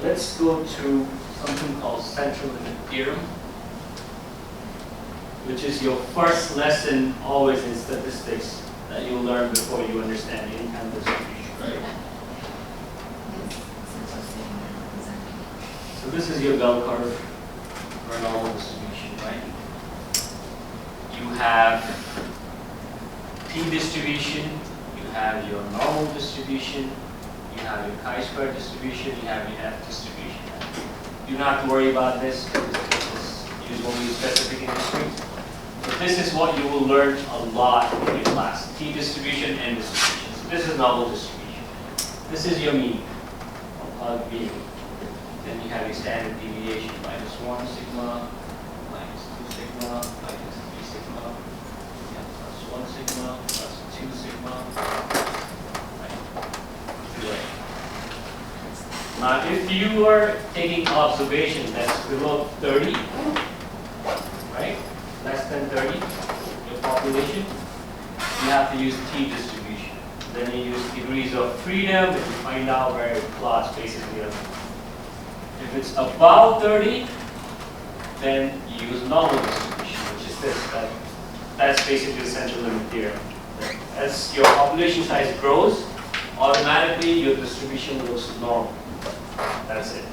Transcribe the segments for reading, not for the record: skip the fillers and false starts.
let's go to something called central limit theorem, which is your first lesson always in statistics that you'll learn before you understand the income distribution, right? So this is your bell curve for a normal distribution, right? You have t distribution, you have your normal distribution, you have your chi-square distribution, you have your f distribution. You don't have to worry about this because this is usually specific in history. But this is what you will learn a lot in your class. T distribution and distribution. So this is normal distribution. This is your mean, mean. Then you have your standard deviation, minus 1 sigma, minus 2 sigma, minus 3 sigma, yeah, plus 1 sigma, plus 2 sigma. Right. Now, if you are taking observation that's below 30, right, less than 30, your population, you have to use T distribution. Then you use degrees of freedom, and you find out where it plots basically. If it's above 30, then you use normal distribution, which is this. That's basically the central limit theorem. As your population size grows, automatically your distribution looks normal. That's it.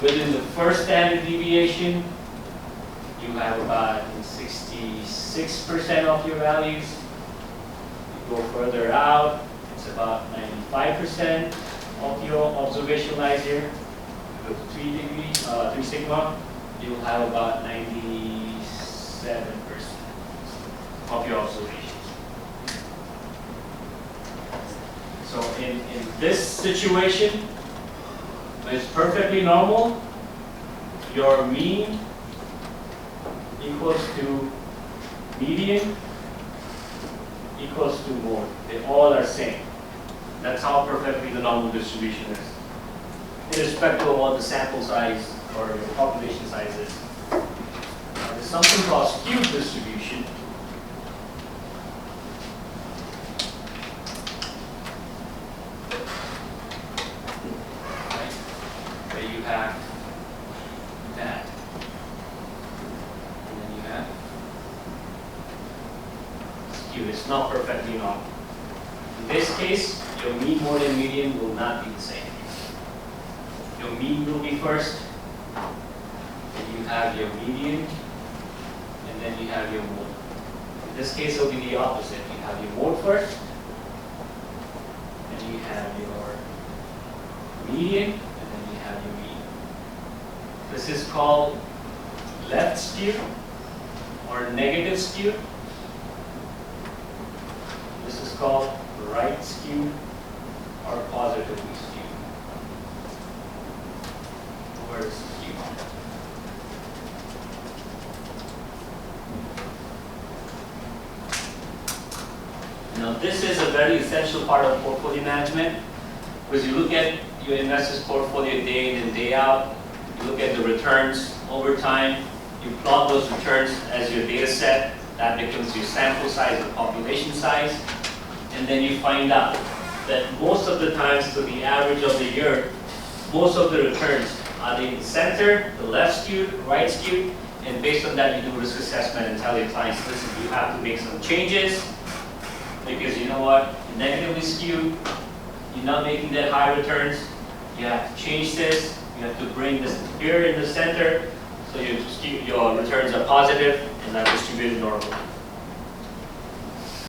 Within the first standard deviation, you have about 66% of your values. You go further out, it's about 95% of your observational here. With 3 degrees, 3 sigma, you'll have about 97% of your observations. So in this situation, when it's perfectly normal, your mean equals to median equals to mode. They all are same. That's how perfectly the normal distribution is, irrespective of what the sample size or your population size is. There's something called skewed distribution. Right? Where you have that. And then you have skewed. It's not perfectly normal. In this case, your mean, mode, and median will not be the same. Your mean will be first, and you have your median, and then you have your mode. In this case, it will be the opposite. You have your mode first, and you have your median, and then you have your mean. This is called left skew or negative skew. This is called right skew or positively skewed. Now this is a very essential part of portfolio management, because you look at your investors' portfolio day in and day out, you look at the returns over time, you plot those returns as your data set, that becomes your sample size or population size, and then you find out that most of the times, to the average of the year, most of the returns are they in the center, the left skewed, right skewed, and based on that you do risk assessment and tell your clients, listen, you have to make some changes because you know what, you're negatively skewed, you're not making that high returns, you have to change this, you have to bring this here in the center so your returns are positive and are distributed normally.